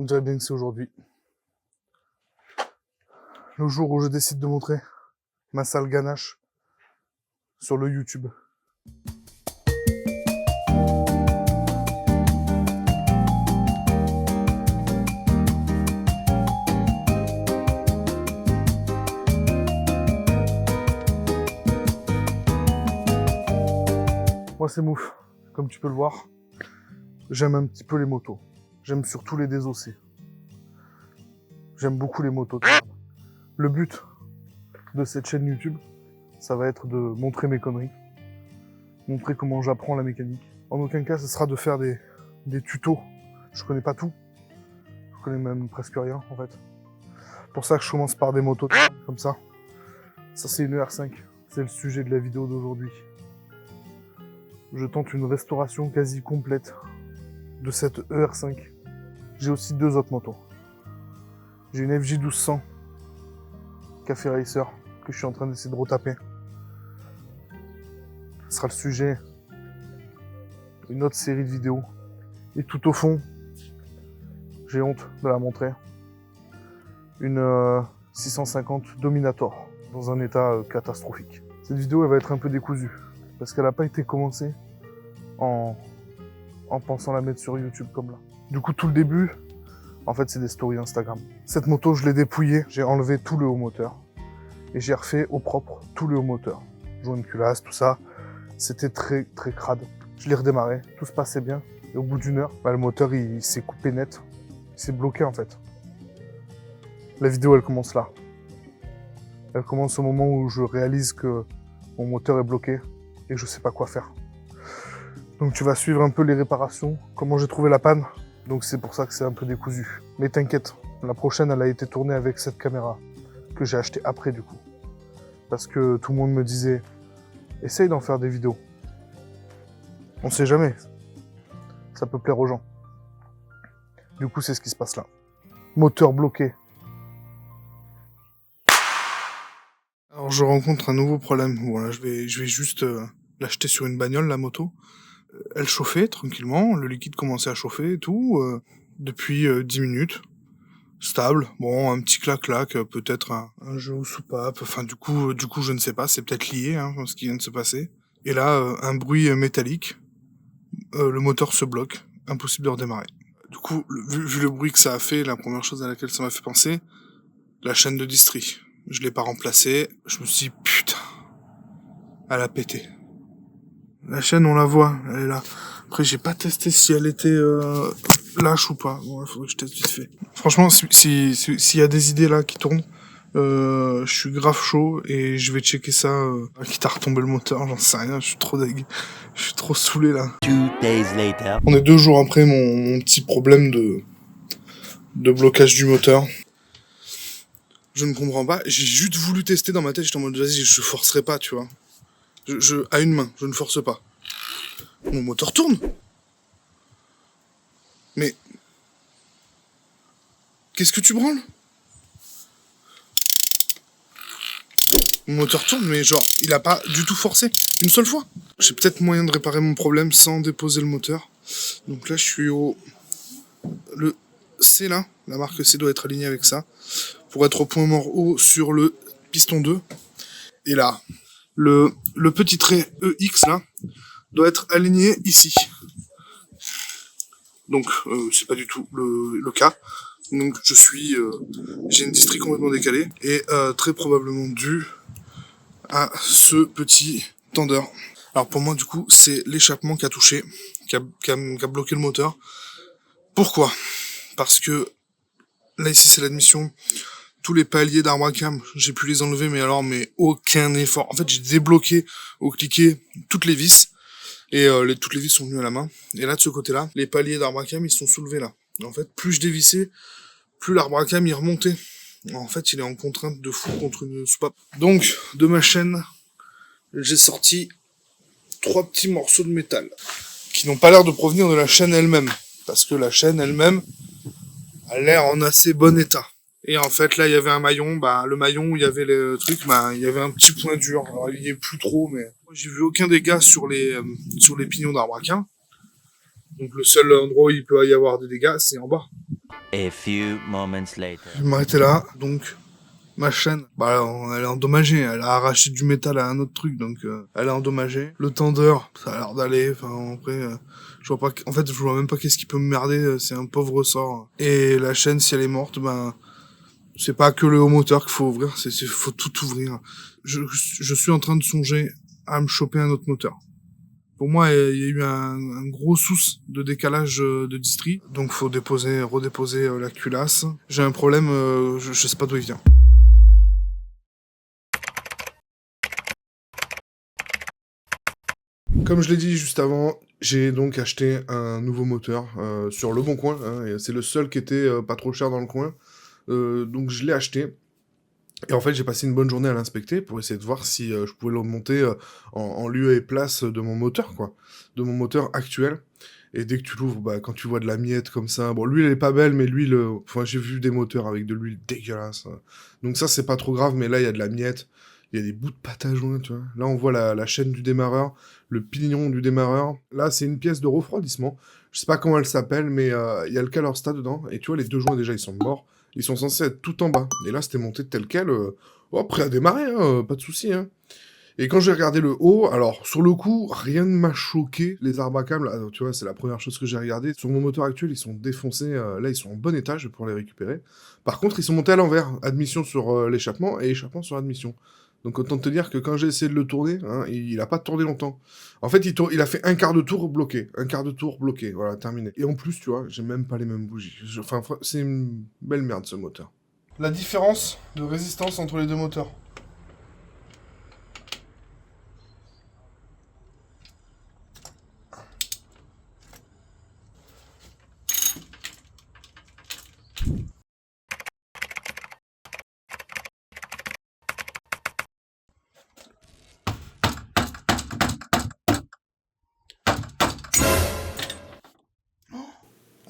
On dirait bien que c'est aujourd'hui. Le jour où je décide de montrer ma sale ganache sur le YouTube. Moi c'est Mouf, comme tu peux le voir, j'aime un petit peu les motos. J'aime surtout les désossés. J'aime beaucoup les motos. Le but de cette chaîne YouTube, ça va être de montrer mes conneries, montrer comment j'apprends la mécanique. En aucun cas, ce sera de faire des tutos. Je connais pas tout. Je connais même presque rien, en fait. Pour ça que je commence par des motos, comme ça. Ça, c'est une ER5. C'est le sujet de la vidéo d'aujourd'hui. Je tente une restauration quasi complète de cette ER5. J'ai aussi deux autres motos. J'ai une FJ 1200 Café Racer que je suis en train d'essayer de retaper. Ce sera le sujet d'une autre série de vidéos. Et tout au fond, j'ai honte de la montrer, une 650 Dominator dans un état catastrophique. Cette vidéo elle va être un peu décousue parce qu'elle n'a pas été commencée en pensant la mettre sur YouTube comme là. Du coup tout le début, en fait c'est des stories Instagram. Cette moto je l'ai dépouillée, j'ai enlevé tout le haut moteur et j'ai refait au propre tout le haut moteur. Joint de culasse, tout ça, c'était très très crade. Je l'ai redémarré, tout se passait bien et au bout d'une heure, le moteur il s'est coupé net, il s'est bloqué en fait. La vidéo elle commence là. Elle commence au moment où je réalise que mon moteur est bloqué et que je sais pas quoi faire. Donc tu vas suivre un peu les réparations, comment j'ai trouvé la panne. Donc c'est pour ça que c'est un peu décousu. Mais t'inquiète, la prochaine elle a été tournée avec cette caméra que j'ai achetée après du coup. Parce que tout le monde me disait, essaye d'en faire des vidéos. On sait jamais, ça peut plaire aux gens. Du coup c'est ce qui se passe là. Moteur bloqué. Alors je rencontre un nouveau problème. Voilà, je vais juste l'acheter sur une bagnole, la moto. Elle chauffait tranquillement, le liquide commençait à chauffer et tout, depuis 10 minutes. Stable, bon, un petit clac-clac, peut-être un jeu aux soupapes, enfin du coup je ne sais pas, c'est peut-être lié, ce qui vient de se passer. Et là, un bruit métallique, le moteur se bloque, impossible de redémarrer. Du coup, vu le bruit que ça a fait, la première chose à laquelle ça m'a fait penser, la chaîne de distri. Je l'ai pas remplacée, je me suis dit, putain, elle a pété. La chaîne, on la voit, elle est là. Après, j'ai pas testé si elle était lâche ou pas. Bon, il faudrait que je teste vite fait. Franchement, s'il y a des idées là qui tournent, je suis grave chaud et je vais checker ça. Quitte à retomber le moteur, j'en sais rien, je suis trop deg. Je suis trop saoulé là. 2 days later. On est 2 jours après mon petit problème de blocage du moteur. Je ne comprends pas, j'ai juste voulu tester dans ma tête, j'étais en mode vas-y, je forcerai pas, tu vois. À une main, je ne force pas. Mon moteur tourne. Mais qu'est-ce que tu branles? Mon moteur tourne, mais genre, il a pas du tout forcé, une seule fois. J'ai peut-être moyen de réparer mon problème sans déposer le moteur. Donc là, je suis le C là, la marque C doit être alignée avec ça, pour être au point mort haut sur le piston 2. Et là, le petit trait EX là, doit être aligné ici. Donc, c'est pas du tout le cas. Donc, j'ai une distrie complètement décalée et très probablement due à ce petit tendeur. Alors pour moi, du coup, c'est l'échappement qui a touché, qui a bloqué le moteur. Pourquoi? Parce que là, ici, c'est l'admission. Tous les paliers d'arbre à cam, j'ai pu les enlever, mais aucun effort. En fait, j'ai débloqué au cliquer toutes les vis. Et toutes les vis sont venues à la main. Et là, de ce côté-là, les paliers d'arbre à cam, ils sont soulevés là. Et en fait, plus je dévissais, plus l'arbre à cam, il remontait. En fait, il est en contrainte de fou contre une soupape. Donc, de ma chaîne, j'ai sorti 3 petits morceaux de métal. Qui n'ont pas l'air de provenir de la chaîne elle-même. Parce que la chaîne elle-même a l'air en assez bon état. Et en fait, là, il y avait un maillon. Le maillon où il y avait le truc, il y avait un petit point dur. Alors, il y est plus trop, mais j'ai vu aucun dégât sur les pignons d'arbre à cam. Donc, le seul endroit où il peut y avoir des dégâts, c'est en bas. A few moments later. Je vais m'arrêter là, donc ma chaîne, bah elle est endommagée, elle a arraché du métal à un autre truc, donc elle est endommagée. Le tendeur, ça a l'air d'aller, enfin après, je vois pas, en fait je vois même pas qu'est-ce qui peut me merder, c'est un pauvre ressort. Et la chaîne, si elle est morte, ben c'est pas que le haut moteur qu'il faut ouvrir, faut tout ouvrir. Je suis en train de songer à me choper un autre moteur. Pour moi, il y a eu un gros souci de décalage de distri, donc faut redéposer la culasse. J'ai un problème, je sais pas d'où il vient. Comme je l'ai dit juste avant, j'ai donc acheté un nouveau moteur sur Le Bon Coin, hein, et c'est le seul qui était pas trop cher dans le coin. Donc je l'ai acheté. Et en fait, j'ai passé une bonne journée à l'inspecter pour essayer de voir si je pouvais le remonter en lieu et place de mon moteur, quoi. De mon moteur actuel. Et dès que tu l'ouvres, bah, quand tu vois de la miette comme ça... Bon, l'huile, elle est pas belle, mais l'huile... Enfin, j'ai vu des moteurs avec de l'huile dégueulasse. Donc ça, c'est pas trop grave, mais là, il y a de la miette. Il y a des bouts de pâte à joint, tu vois. Là, on voit la chaîne du démarreur, le pignon du démarreur. Là, c'est une pièce de refroidissement. Je sais pas comment elle s'appelle, mais il y a le Calorstat dedans. Et tu vois, les deux joints, déjà, ils sont morts. Ils sont censés être tout en bas. Et là, c'était monté tel quel. Prêt à démarrer, hein, pas de souci. Hein. Et quand j'ai regardé le haut, alors, sur le coup, rien ne m'a choqué. Les arbres à câbles, là, tu vois, c'est la première chose que j'ai regardé. Sur mon moteur actuel, ils sont défoncés. Là, ils sont en bon état, je vais pouvoir les récupérer. Par contre, ils sont montés à l'envers. Admission sur l'échappement et échappement sur admission. Donc autant te dire que quand j'ai essayé de le tourner, hein, il a pas tourné longtemps. En fait, il a fait un quart de tour bloqué. Un quart de tour bloqué, voilà, terminé. Et en plus, tu vois, j'ai même pas les mêmes bougies. Enfin, c'est une belle merde, ce moteur. La différence de résistance entre les deux moteurs.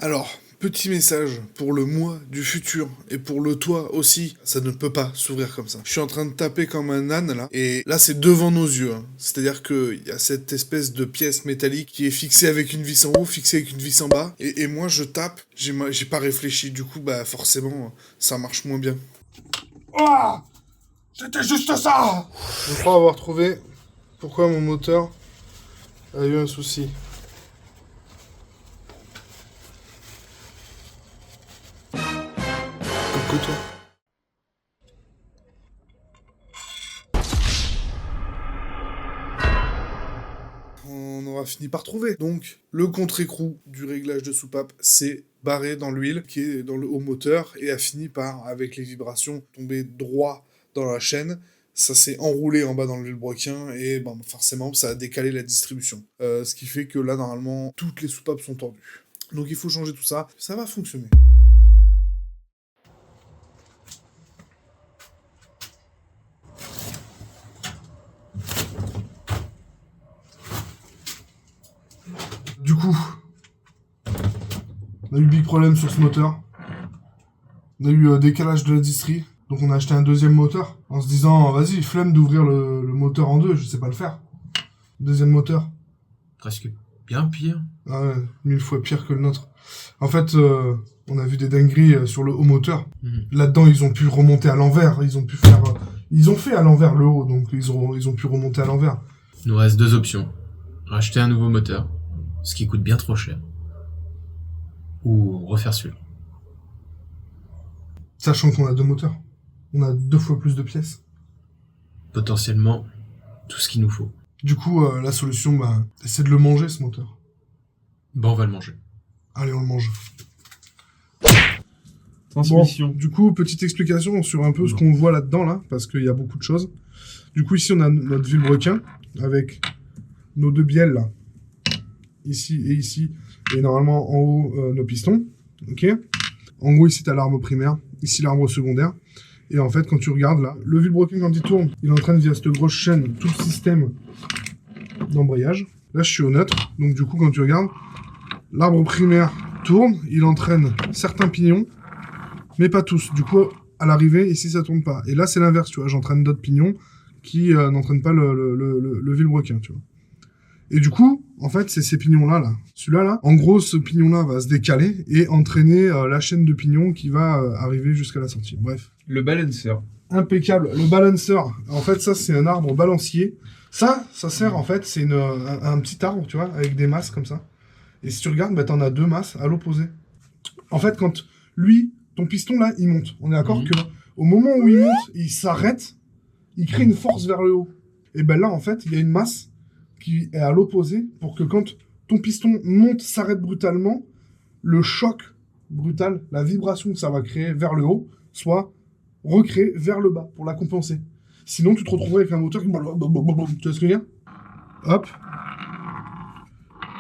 Alors, petit message pour le moi du futur et pour le toi aussi, ça ne peut pas s'ouvrir comme ça. Je suis en train de taper comme un âne là, et là c'est devant nos yeux. Hein. C'est-à-dire qu'il y a cette espèce de pièce métallique qui est fixée avec une vis en haut, fixée avec une vis en bas, et moi je tape, j'ai pas réfléchi, du coup bah forcément ça marche moins bien. Oh, c'était juste ça. Je crois avoir trouvé pourquoi mon moteur a eu un souci. Que toi. On aura fini par trouver. Donc, le contre-écrou du réglage de soupape s'est barré dans l'huile qui est dans le haut moteur et a fini par, avec les vibrations, tomber droit dans la chaîne. Ça s'est enroulé en bas dans le vilebrequin et ben, forcément, ça a décalé la distribution. Ce qui fait que là, normalement, toutes les soupapes sont tordues. Donc, il faut changer tout ça. Ça va fonctionner. Du coup, on a eu big problème sur ce moteur. On a eu décalage de la distri. Donc on a acheté un deuxième moteur. En se disant, vas-y, flemme d'ouvrir le moteur en deux, je sais pas le faire. Deuxième moteur. Presque bien pire. Ah ouais, 1000 fois pire que le nôtre. En fait, on a vu des dingueries sur le haut moteur. Là-dedans, ils ont pu remonter à l'envers. Ils ont pu faire... ils ont fait à l'envers le haut, donc ils ont pu remonter à l'envers. Il nous reste deux options. Racheter un nouveau moteur, ce qui coûte bien trop cher. Ou refaire celui-là. Sachant qu'on a deux moteurs. On a 2 fois plus de pièces. Potentiellement, tout ce qu'il nous faut. Du coup, la solution, bah, c'est de le manger, ce moteur. Bon, on va le manger. Allez, on le mange. Transmission. Bon, du coup, petite explication sur un peu ce qu'on voit là-dedans, là, parce qu'il y a beaucoup de choses. Du coup, ici, on a notre vilebrequin, avec nos deux bielles, là. Ici, et normalement, en haut, nos pistons. Ok. En gros, ici, t'as l'arbre primaire, ici, l'arbre secondaire. Et en fait, quand tu regardes, là, le vilebrequin, quand il tourne, il entraîne via cette grosse chaîne tout le système d'embrayage. Là, je suis au neutre, donc du coup, quand tu regardes, l'arbre primaire tourne, il entraîne certains pignons, mais pas tous. Du coup, à l'arrivée, ici, ça tourne pas. Et là, c'est l'inverse, tu vois, j'entraîne d'autres pignons qui n'entraînent pas le vilebrequin, tu vois. Et du coup, en fait, c'est ces pignons-là, là. Celui-là, là. En gros, ce pignon-là va se décaler et entraîner la chaîne de pignons qui va arriver jusqu'à la sortie. Bref. Le balancer. Impeccable. Le balancer, en fait, ça, c'est un arbre balancier. Ça sert, en fait, c'est un petit arbre, tu vois, avec des masses comme ça. Et si tu regardes, bah, t'en as 2 masses à l'opposé. En fait, quand lui, ton piston, là, il monte. On est d'accord que au moment où il monte, il s'arrête, il crée une force vers le haut. Et ben là, en fait, il y a une masse qui est à l'opposé pour que quand ton piston monte, s'arrête brutalement, le choc brutal, la vibration que ça va créer vers le haut, soit recréé vers le bas pour la compenser. Sinon, tu te retrouverais avec un moteur qui... Tu vois ce que je veux dire ? Hop.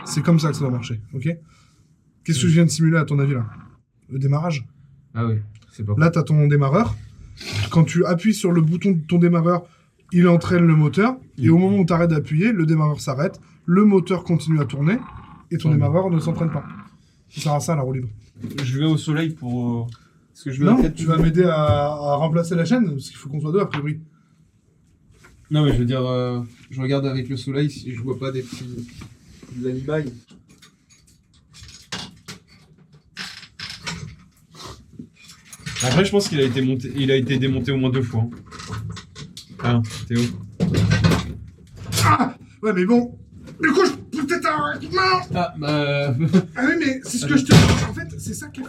C'est comme ça que ça va marcher, ok ? Qu'est-ce que je viens de simuler à ton avis, là ? Le démarrage. Ah oui, c'est pas Là, tu as ton démarreur. Quand tu appuies sur le bouton de ton démarreur, il entraîne le moteur. Et au moment où tu arrêtes d'appuyer, le démarreur s'arrête, le moteur continue à tourner, et ton démarreur ne s'entraîne pas. Ça sert à ça, la roue libre. Je vais au soleil pour... Parce que je vais Non, peut-être... tu vas m'aider à remplacer la chaîne, parce qu'il faut qu'on soit 2, a priori. Non, mais je veux dire, je regarde avec le soleil si je vois pas des petits... des animailles. Après, je pense qu'il a été monté... il a été démonté au moins 2 fois. Ah, Théo. Ah ! Ouais, mais bon. Du coup, je peux peut-être un... Non ! Ah, bah... Ah oui, mais c'est ce que je te dis. En fait, c'est ça qui est...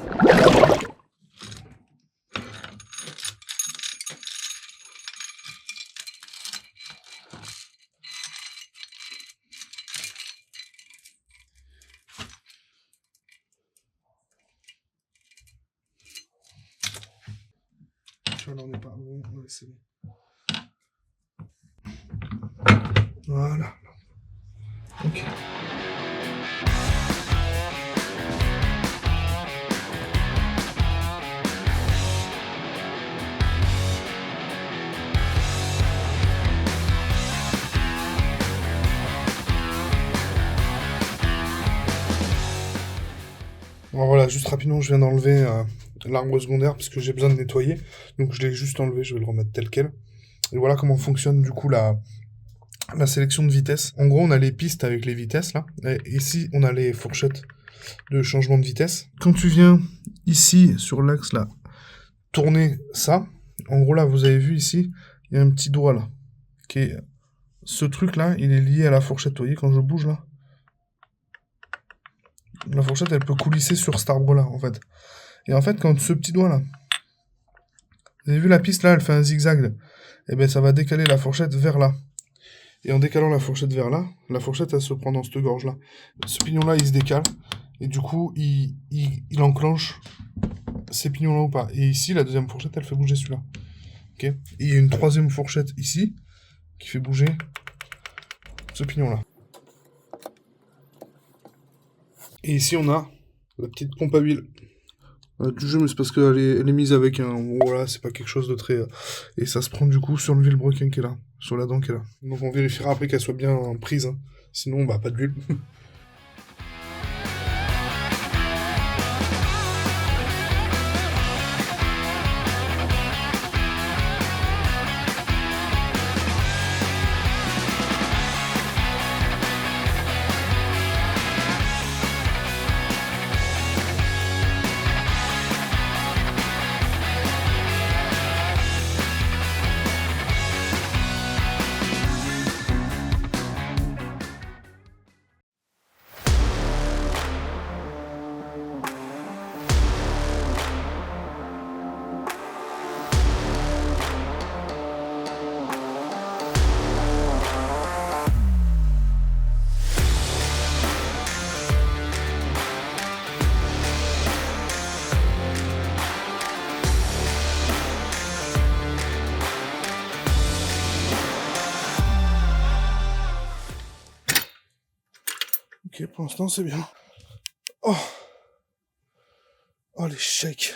Tu vois, là, on n'est pas bon. Ouais, c'est bon. Voilà. Ok. Bon, voilà, juste rapidement, je viens d'enlever l'arbre secondaire parce que j'ai besoin de nettoyer. Donc je l'ai juste enlevé, je vais le remettre tel quel. Et voilà comment fonctionne du coup la sélection de vitesse. En gros, on a les pistes avec les vitesses là. Et ici, on a les fourchettes de changement de vitesse. Quand tu viens ici, sur l'axe là, tourner ça, en gros là, vous avez vu ici, il y a un petit doigt là. Qui est... Ce truc là, il est lié à la fourchette. Vous voyez, quand je bouge là, la fourchette, elle peut coulisser sur cet arbre-là, en fait. Et en fait, quand ce petit doigt-là... Vous avez vu la piste, là, elle fait un zigzag. Et ben ça va décaler la fourchette vers là. Et en décalant la fourchette vers là, la fourchette, elle se prend dans cette gorge-là. Ce pignon-là, il se décale. Et du coup, il enclenche ces pignons-là ou pas. Et ici, la deuxième fourchette, elle fait bouger celui-là. Ok ? Et il y a une troisième fourchette ici, qui fait bouger ce pignon-là. Et ici, on a la petite pompe à huile du jeu, mais c'est parce qu'elle est mise avec un... Voilà, c'est pas quelque chose de très... Et ça se prend du coup sur le vilebrequin qui est là, sur la dent qui est là. Donc on vérifiera après qu'elle soit bien prise, hein. Sinon, bah, pas d'huile. Ok, pour l'instant, c'est bien. Oh, les shakes.